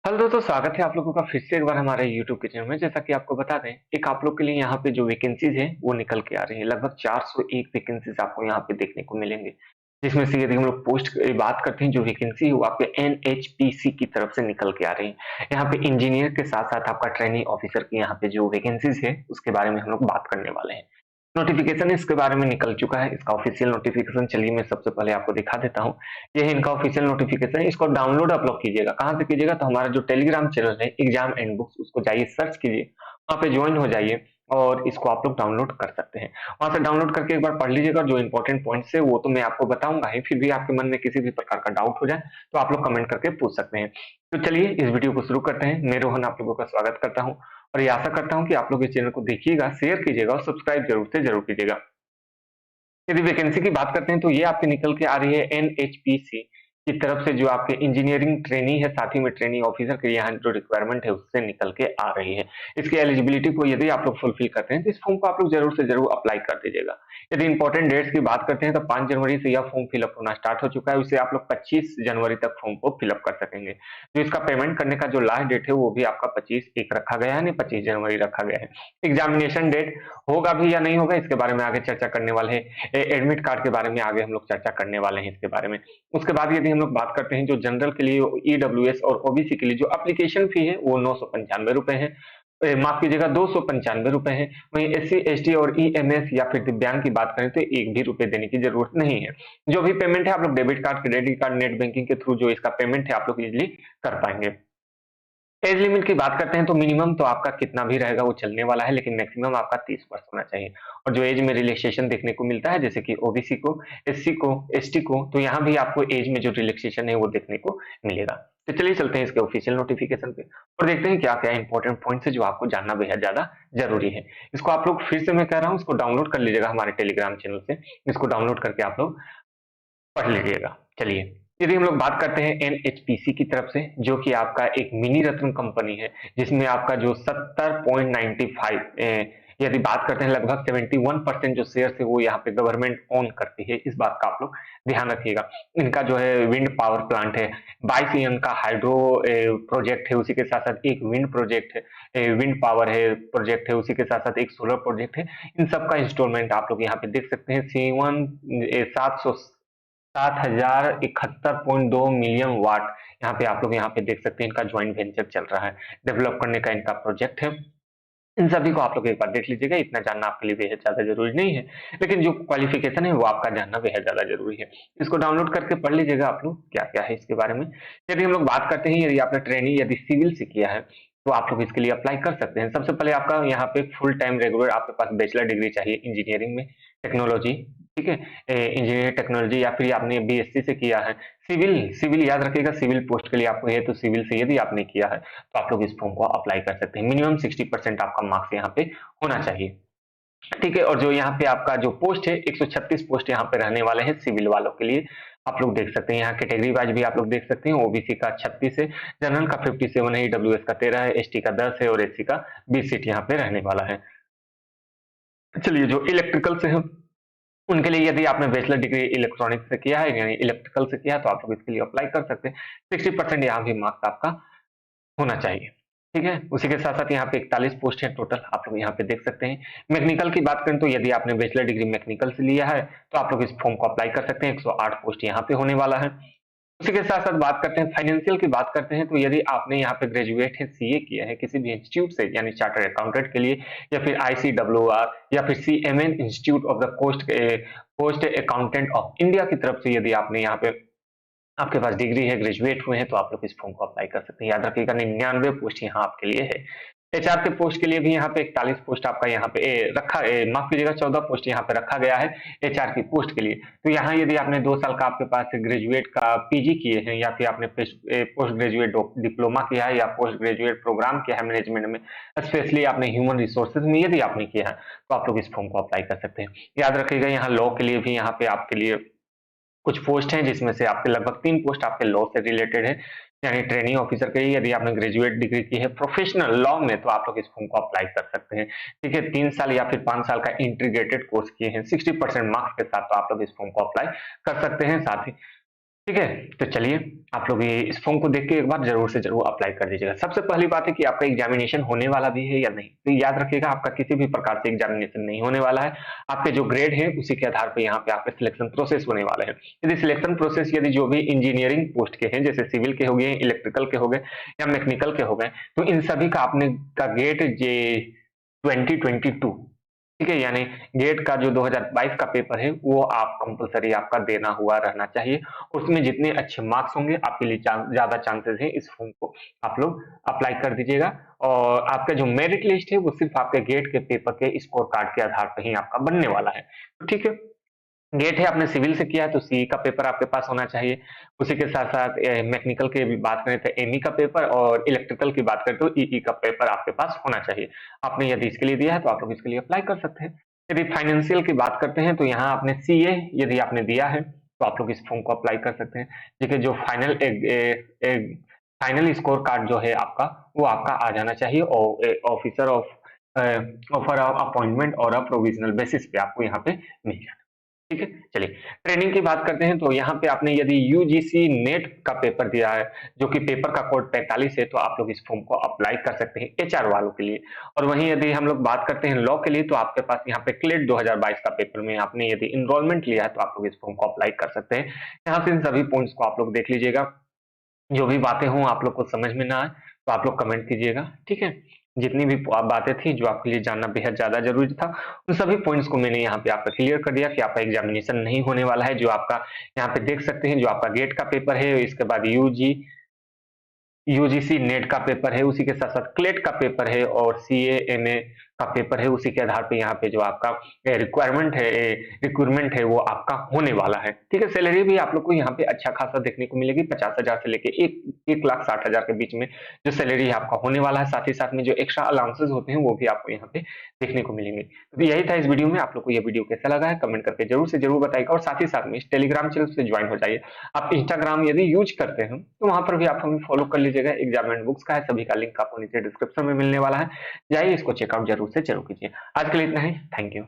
Hello दोस्तों, स्वागत है आप लोगों का फिर से एक बार हमारे यूट्यूब के चैनल में। जैसा कि आपको बता दें, एक आप लोग के लिए यहाँ पे जो वैकेंसीज है वो निकल के आ रही है। लगभग 401 वैकेंसीज आपको यहाँ पे देखने को मिलेंगे, जिसमें से यदि हम लोग पोस्ट की बात करते हैं, जो वैकेंसी है वो आपके एनएचपीसी की तरफ से निकल के आ रही है। यहाँ पे इंजीनियर के साथ साथ आपका ट्रेनिंग ऑफिसर की यहाँ पे जो वैकेंसीज है उसके बारे में हम लोग बात करने वाले हैं। नोटिफिकेशन इसके बारे में निकल चुका है, इसका ऑफिशियल नोटिफिकेशन चलिए मैं सबसे पहले आपको दिखा देता हूँ। ये है इनका ऑफिशियल नोटिफिकेशन है, इसको डाउनलोड आप लोग कीजिएगा। कहाँ से कीजिएगा? तो हमारा जो टेलीग्राम चैनल है एग्जाम एंड बुक्स, उसको जाइए सर्च कीजिए, वहाँ पे ज्वाइन हो जाइए और इसको आप लोग डाउनलोड कर सकते हैं। वहाँ से डाउनलोड करके एक बार पढ़ लीजिएगा, जो इंपॉर्टेंट पॉइंट्स है वो तो मैं आपको बताऊंगा ही, फिर भी आपके मन में किसी भी प्रकार का डाउट हो जाए तो आप लोग कमेंट करके पूछ सकते हैं। तो चलिए इस वीडियो को शुरू करते हैं। मैं रोहन आप लोगों का स्वागत करता हूँ और ये आशा करता हूँ कि आप लोग इस चैनल को देखिएगा, शेयर कीजिएगा और सब्सक्राइब जरूर से जरूर कीजिएगा। यदि वैकेंसी की बात करते हैं तो ये आपकी निकल के आ रही है एनएचपीसी की तरफ से, जो आपके इंजीनियरिंग ट्रेनी है, साथ ही में ट्रेनिंग ऑफिसर के यहाँ जो रिक्वायरमेंट है उससे निकल के आ रही है। इसकी एलिजिबिलिटी को यदि आप लोग फुलफिल करते हैं तो इस फॉर्म को आप लोग जरूर से जरूर अप्लाई कर दीजिएगा। यदि इंपॉर्टेंट डेट्स की बात करते हैं तो 5 जनवरी से यह फॉर्म फिलअप होना स्टार्ट हो चुका है, उसे आप लोग 25 जनवरी तक फॉर्म को फिलअप कर सकेंगे। तो इसका पेमेंट करने का जो लास्ट डेट है वो भी आपका 25/1 रखा गया है, यानी 25 जनवरी रखा गया है। एग्जामिनेशन डेट होगा भी या नहीं होगा इसके बारे में आगे चर्चा करने वाले हैं। एडमिट कार्ड के बारे में आगे हम लोग चर्चा करने वाले हैं इसके बारे में। उसके बाद यदि हम लोग बात करते हैं, जो जनरल के लिए ईडब्ल्यूएस और ओबीसी के लिए जो एप्लीकेशन फी है वो 995 रुपए है। माफ कीजिएगा, 295 रुपए है। वहीं एससी एसटी और ईएमएस या फिर दिव्यांग की बात करें तो एक भी रुपए देने की जरूरत नहीं है। जो भी पेमेंट है आप लोग debit card, credit card, net banking के थ्रू जो इसका पेमेंट है आप लोग इजिली कर पाएंगे। एज लिमिट की बात करते हैं तो मिनिमम तो आपका कितना भी रहेगा वो चलने वाला है, लेकिन मैक्सिमम आपका 30 वर्ष होना चाहिए। और जो एज में रिलैक्सेशन देखने को मिलता है, जैसे कि ओबीसी को, एससी को, एसटी को, तो यहाँ भी आपको एज में जो रिलैक्सेशन है वो देखने को मिलेगा। तो चलिए चलते हैं इसके ऑफिशियल नोटिफिकेशन पे और देखते हैं क्या क्या इंपॉर्टेंट पॉइंट्स है जो आपको जानना बेहद ज्यादा जरूरी है। इसको आप लोग, फिर से मैं कह रहा हूँ, इसको डाउनलोड कर लीजिएगा हमारे टेलीग्राम चैनल से। इसको डाउनलोड करके आप लोग पढ़ लीजिएगा। चलिए, यदि हम लोग बात करते हैं एनएचपीसी की तरफ से, जो कि आपका एक मिनी रत्न कंपनी है, जिसमें आपका जो 70.95 यदि बात करते हैं, लगभग 71% जो शेयर है वो यहाँ पे गवर्नमेंट ओन करती है। इस बात का आप लोग ध्यान रखिएगा। इनका जो है विंड पावर प्लांट है, 22 का हाइड्रो प्रोजेक्ट है, उसी के साथ साथ एक विंड प्रोजेक्ट है, विंड पावर है प्रोजेक्ट है, उसी के साथ साथ एक सोलर प्रोजेक्ट है। इन सबका इंस्टॉलमेंट आप लोग यहाँ पे देख सकते हैं। C1 7,071.2 मिलियन वाट, यहाँ पे आप लोग यहाँ पे देख सकते हैं। इनका ज्वाइंट वेंचर चल रहा है, डेवलप करने का इनका प्रोजेक्ट है। इन सभी को आप लोग एक बार देख लीजिएगा, इतना जानना आपके लिए बेहद ज्यादा जरूरी नहीं है, लेकिन जो क्वालिफिकेशन है वो आपका जानना बेहद ज्यादा जरूरी है। इसको डाउनलोड करके पढ़ लीजिएगा आप लोग क्या क्या है इसके बारे में। यदि हम लोग बात करते हैं, यदि आपने ट्रेनिंग यदि सिविल से किया है तो आप लोग इसके लिए अप्लाई कर सकते हैं। सबसे पहले आपका यहाँ पे फुल टाइम रेगुलर आपके पास बैचलर डिग्री चाहिए इंजीनियरिंग में, टेक्नोलॉजी, ठीक है, इंजीनियरिंग टेक्नोलॉजी, या फिर आपने बीएससी से किया है। सिविल, सिविल याद रखिएगा, सिविल पोस्ट के लिए आपको है तो सिविल से यदि आपने किया है तो आप लोग इस फॉर्म को अप्लाई कर सकते हैं। मिनिमम 60% आपका मार्क्स यहाँ पे होना चाहिए, ठीक है। और जो यहाँ पे आपका जो पोस्ट है, 136 पोस्ट यहाँ पे रहने वाले हैं सिविल वालों के लिए। आप लोग देख सकते हैं, यहाँ कैटेगरी वाइज भी आप लोग देख सकते हैं। ओबीसी का 36 है, जनरल का 57 है, ईडब्ल्यूएस का 13 है, एसटी का 10 है और एससी का 20 सीट यहाँ पे रहने वाला है। चलिए, जो इलेक्ट्रिकल से है उनके लिए, यदि आपने बैचलर डिग्री इलेक्ट्रॉनिक्स से किया है यानी इलेक्ट्रिकल से किया है तो आप लोग इसके लिए अप्लाई कर सकते हैं। 60% यहाँ भी मार्क्स आपका होना चाहिए, ठीक है। उसी के साथ साथ यहाँ पे 41 पोस्ट है टोटल, आप लोग यहाँ पे देख सकते हैं। मैकेनिकल की बात करें तो यदि आपने बैचलर डिग्री मैकेनिकल से लिया है तो आप लोग इस फॉर्म को अप्लाई कर सकते हैं। 108 पोस्ट यहाँ पे होने वाला है। उसी के साथ साथ बात करते हैं फाइनेंशियल की बात करते हैं, तो यदि आपने यहाँ पे ग्रेजुएट है, सीए किया है किसी भी इंस्टीट्यूट से, यानी चार्टर्ड अकाउंटेंट के लिए, या फिर आईसीडब्ल्यूआर या फिर CMN institute of the post accountant of India की तरफ से, यदि आपने यहाँ पे आपके पास डिग्री है, ग्रेजुएट हुए हैं, तो आप लोग इस फॉर्म को अप्लाई कर सकते हैं। याद रखिएगा 99 पोस्ट यहाँ आपके लिए है। एचआर के पोस्ट के लिए भी यहाँ पे 41 पोस्ट आपका यहाँ पे माफ कीजिएगा, 14 पोस्ट यहाँ पे रखा गया है एचआर की पोस्ट के लिए। तो यहाँ यदि आपने 2 साल का आपके पास ग्रेजुएट का पीजी किए हैं, या फिर आपने पोस्ट ग्रेजुएट डिप्लोमा किया है, या पोस्ट ग्रेजुएट प्रोग्राम किया है मैनेजमेंट में, स्पेशली आपने ह्यूमन रिसोर्सेज में यदि आपने किया है, तो आप लोग इस फॉर्म को अप्लाई कर सकते हैं। याद रखिएगा, यहाँ लॉ के लिए भी यहाँ पे आपके लिए कुछ पोस्ट हैं, जिसमें से आपके लगभग 3 पोस्ट आपके लॉ से रिलेटेड है, यानी ट्रेनिंग ऑफिसर के लिए। यदि आपने ग्रेजुएट डिग्री की है प्रोफेशनल लॉ में तो आप लोग इस फॉर्म को अप्लाई कर सकते हैं, ठीक है। 3 साल या फिर 5 साल का इंटीग्रेटेड कोर्स किए हैं 60% मार्क्स के साथ, तो आप लोग इस फॉर्म को अप्लाई कर सकते हैं। साथ ही ठीक है? तो चलिए, आप लोग ये इस फॉर्म को देख के एक बार ज़रूर से ज़रूर अप्लाई कर दीजिएगा। सबसे पहली बात है कि आपका एग्ज़ामिनेशन होने वाला भी है या नहीं? तो याद रखिएगा, आपका किसी भी प्रकार से एग्ज़ामिनेशन नहीं होने वाला है। आपके जो ग्रेड है उसी के आधार पे यहाँ पे आपके सिलेक्शन प्रोसेस होने वाले हैं। यदि सिलेक्शन प्रोसेस यदि जो भी इंजीनियरिंग पोस्ट के हैं, जैसे सिविल के हो गए, इलेक्ट्रिकल के हो गए या मैकेनिकल के हो गए, तो इन सभी का आपने का गेट जे 2022, ठीक है? यानी गेट का जो 2022 का पेपर है, वो आप कंपल्सरी आपका देना हुआ रहना चाहिए। उसमें जितने अच्छे मार्क्स होंगे, आपके लिए ज़्यादा चांसेस है इस फॉर्म को आप लोग अप्लाई कर दीजिएगा। और आपका जो मेरिट लिस्ट है, वो सिर्फ़ आपके गेट के पेपर के स्कोर कार्ड के आधार पे ही आपका बनने वाला है। तो ठीक है? गेट है, आपने सिविल से किया है तो सीई का पेपर आपके पास होना चाहिए। उसी के साथ-साथ मैकेनिकल की भी बात करें तो एमई का पेपर, और इलेक्ट्रिकल की बात करें तो ईई का पेपर आपके पास होना चाहिए। आपने यदि इसके लिए दिया है तो आप लोग इसके लिए अप्लाई कर सकते हैं। यदि फाइनेंशियल की बात करते हैं तो यहाँ आपने सीए यदि आपने दिया है तो आप लोग इस फॉर्म को अप्लाई कर सकते हैं। देखिए, जो फाइनल स्कोर कार्ड जो है आपका, वो आपका आ जाना चाहिए, और officer of a, offer of appointment और प्रोविजनल बेसिस पे आपको यहाँ पे मिल जाना। ठीक है? चलिए, ट्रेनिंग की बात करते हैं तो यहाँ पे आपने यदि यूजीसी नेट का पेपर दिया है, जो कि पेपर का कोड 45 है, तो आप लोग इस फॉर्म को अप्लाई कर सकते हैं एचआर वालों के लिए। और वहीं यदि हम लोग बात करते हैं लॉ के लिए, तो आपके पास यहाँ पे क्लेट 2022 का पेपर में आपने यदि एनरोलमेंट लिया है, तो आप लोग इस फॉर्म को अप्लाई कर सकते हैं। यहाँ से इन सभी पॉइंट्स को आप लोग देख लीजिएगा। जो भी बातें हों आप लोग को समझ में ना आए, तो आप लोग कमेंट कीजिएगा, ठीक है? जितनी भी बातें थी जो आपके लिए जानना बेहद ज़्यादा ज़रूरी था, उन सभी पॉइंट्स को मैंने यहाँ पे आपका क्लियर कर दिया कि आपका एग्ज़ामिनेशन नहीं होने वाला है। जो आपका यहाँ पे देख सकते हैं, जो आपका गेट का पेपर है, इसके बाद यूजीसी नेट का पेपर है, उसी के साथ-साथ क्लेट का पेपर है, और सीएएमए का पेपर है। उसी के आधार पे यहाँ पे जो आपका रिक्वायरमेंट है वो आपका होने वाला है। ठीक है? सैलरी भी आप लोग को यहाँ पे अच्छा खासा देखने को मिलेगी, 50,000 से लेके 1,60,000 के बीच में जो सैलरी है आपका होने वाला है। साथ ही साथ में जो एक्स्ट्रा अलाउंसेस होते हैं वो भी आपको यहाँ पे देखने को मिलेंगे। तो यही था इस वीडियो में। आप लोग को ये वीडियो कैसा लगा है कमेंट करके ज़रूर से ज़रूर बताइएगा, और साथ ही साथ में इस टेलीग्राम चैनल से ज्वाइन हो जाइए। आप इंस्टाग्राम यदि यूज़ करते हैं, तो वहाँ पर भी आप हमें फॉलो कर लीजिएगा। एग्जाम एंड बुक्स का है, सभी का लिंक आपको नीचे डिस्क्रिप्शन में मिलने वाला है। जाइए, इसको चेकआउट ज़रूर से ज़रूर कीजिए। आज के लिए इतना ही। Thank you.